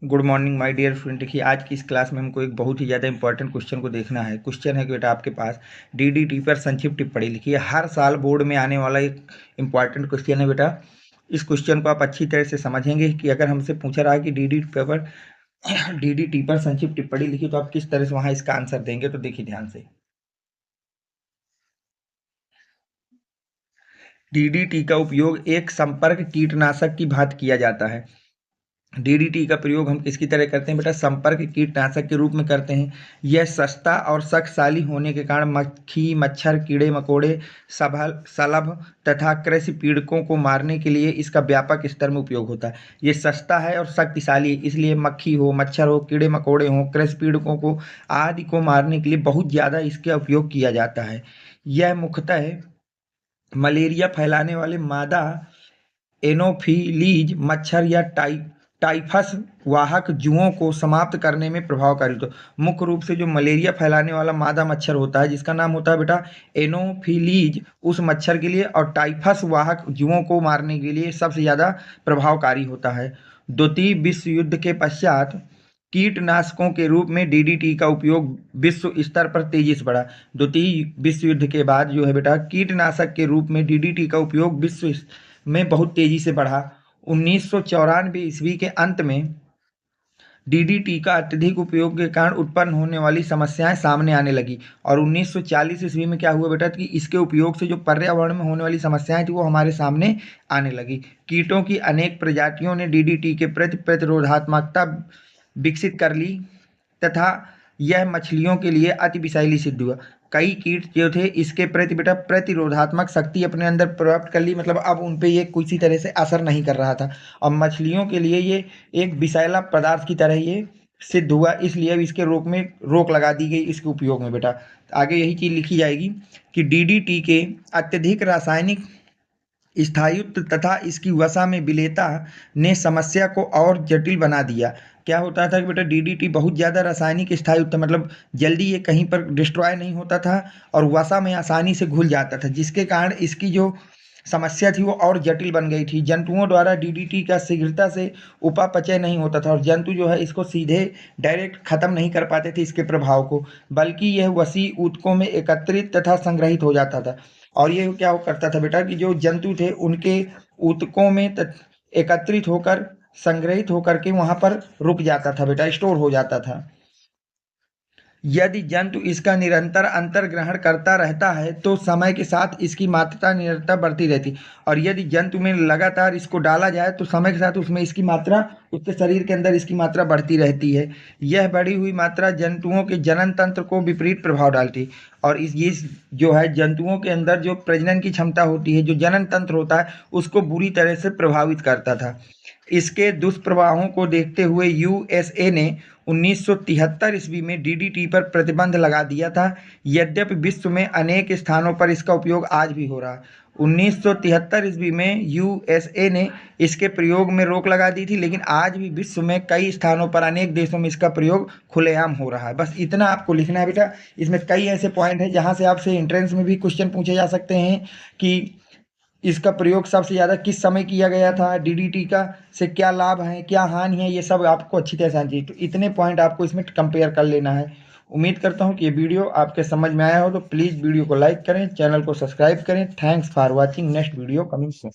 Good morning my dear student. देखिए आज की इस क्लास में हमको एक बहुत ही ज़्यादा इंपॉर्टेंट क्वेश्चन को देखना है। क्वेश्चन है कि बेटा आपके पास डीडीटी पर संक्षिप्त टिप्पणी लिखिए। हर साल बोर्ड में आने वाला एक इंपॉर्टेंट क्वेश्चन है बेटा। इस क्वेश्चन को आप अच्छी तरह से समझेंगे कि अगर हमसे पूछा रहा है कि डीडीटी पर संक्षिप्त टिप्पणी लिखिए तो आप किस तरह से वहाँ इसका आंसर देंगे। तो देखिए ध्यान से, डीडीटी का उपयोग एक संपर्क कीटनाशक की भांति किया जाता है। डीडीटी का प्रयोग हम किसकी तरह करते हैं बेटा? संपर्क कीटनाशक के रूप में करते हैं। यह सस्ता और शक्तिशाली होने के कारण मक्खी, मच्छर, कीड़े मकोड़े, शलभ तथा कृषि पीड़कों को मारने के लिए इसका व्यापक स्तर में उपयोग होता है। ये सस्ता है और शक्तिशाली है, इसलिए मक्खी हो, मच्छर हो, कीड़े मकोड़े हो, कृषि पीड़कों को आदि को मारने के लिए बहुत ज़्यादा इसका उपयोग किया जाता है। यह मुख्यतः मलेरिया फैलाने वाले मादा एनोफिलीज मच्छर या टाइफस वाहक जुओं को समाप्त करने में प्रभावकारी होता है। मुख्य रूप से जो मलेरिया फैलाने वाला मादा मच्छर होता है जिसका नाम होता है बेटा एनोफिलीज, उस मच्छर के लिए, और टाइफस वाहक जुओं को मारने के लिए सबसे ज़्यादा प्रभावकारी होता है। द्वितीय विश्व युद्ध के पश्चात कीटनाशकों के रूप में डीडीटी का उपयोग विश्व स्तर पर तेजी से बढ़ा। द्वितीय विश्व युद्ध के बाद जो है बेटा कीटनाशक के रूप में डीडीटी का उपयोग विश्व में बहुत तेजी से बढ़ा। 1994 ईस्वी के अंत में डीडीटी का अत्यधिक उपयोग के कारण उत्पन्न होने वाली समस्याएं सामने आने लगी, और 1940 ईस्वी में क्या हुआ बेटा कि इसके उपयोग से जो पर्यावरण में होने वाली समस्याएं थी वो हमारे सामने आने लगी। कीटों की अनेक प्रजातियों ने डीडीटी के प्रति प्रतिरोधात्मकता विकसित कर ली तथा यह मछलियों के लिए अति विषैली सिद्ध हुआ। कई कीट जो थे इसके प्रति बेटा प्रतिरोधात्मक शक्ति अपने अंदर प्राप्त कर ली, मतलब अब उन पे ये किसी तरह से असर नहीं कर रहा था, और मछलियों के लिए ये एक विषैला पदार्थ की तरह ये सिद्ध हुआ, इसलिए अब इसके रोक लगा दी गई इसके उपयोग में बेटा। आगे यही चीज़ लिखी जाएगी कि डीडीटी के अत्यधिक रासायनिक स्थायित्व तथा इसकी वसा में विलेयता ने समस्या को और जटिल बना दिया। क्या होता था कि बेटा डीडीटी बहुत ज़्यादा रासायनिक स्थायित्व, मतलब जल्दी ये कहीं पर डिस्ट्रॉय नहीं होता था और वसा में आसानी से घुल जाता था, जिसके कारण इसकी जो समस्या थी वो और जटिल बन गई थी। जंतुओं द्वारा डीडीटी का शीघ्रता से उपापचय नहीं होता था और जंतु जो है इसको सीधे डायरेक्ट खत्म नहीं कर पाते थे इसके प्रभाव को, बल्कि यह वसी ऊतकों में एकत्रित तथा संग्रहित हो जाता था। और ये क्या करता था बेटा कि जो जंतु थे उनके ऊतकों में एकत्रित होकर, संग्रहित होकर के वहां पर रुक जाता था बेटा, स्टोर हो जाता था। यदि जंतु इसका निरंतर अंतर्ग्रहण करता रहता है तो समय के साथ इसकी मात्रा निरंतर बढ़ती रहती, और यदि जंतु में लगातार इसको डाला जाए तो समय के साथ उसमें इसकी मात्रा, उसके शरीर के अंदर इसकी मात्रा बढ़ती रहती है। यह बढ़ी हुई मात्रा जंतुओं के जनन तंत्र को विपरीत प्रभाव डालती, और ये जो है जंतुओं के अंदर जो प्रजनन की क्षमता होती है, जो जनन तंत्र होता है, उसको बुरी तरह से प्रभावित करता था। इसके दुष्प्रभावों को देखते हुए यूएसए ने 1973 ईस्वी में डीडीटी पर प्रतिबंध लगा दिया था। यद्यपि विश्व में अनेक स्थानों पर इसका उपयोग आज भी हो रहा है। 1973 ईस्वी में यूएसए ने इसके प्रयोग में रोक लगा दी थी, लेकिन आज भी विश्व में कई स्थानों पर, अनेक देशों में इसका प्रयोग खुलेआम हो रहा है। बस इतना आपको लिखना है बेटा। इसमें कई ऐसे पॉइंट हैं जहां से आपसे एंट्रेंस में भी क्वेश्चन पूछे जा सकते हैं कि इसका प्रयोग सबसे ज़्यादा किस समय किया गया था, डीडीटी का से क्या लाभ है, क्या हानि है, ये सब आपको अच्छी तरह से आना चाहिए। तो इतने पॉइंट आपको इसमें कंपेयर कर लेना है। उम्मीद करता हूँ कि ये वीडियो आपके समझ में आया हो, तो प्लीज़ वीडियो को लाइक करें, चैनल को सब्सक्राइब करें। Thanks for watching. Next video coming soon.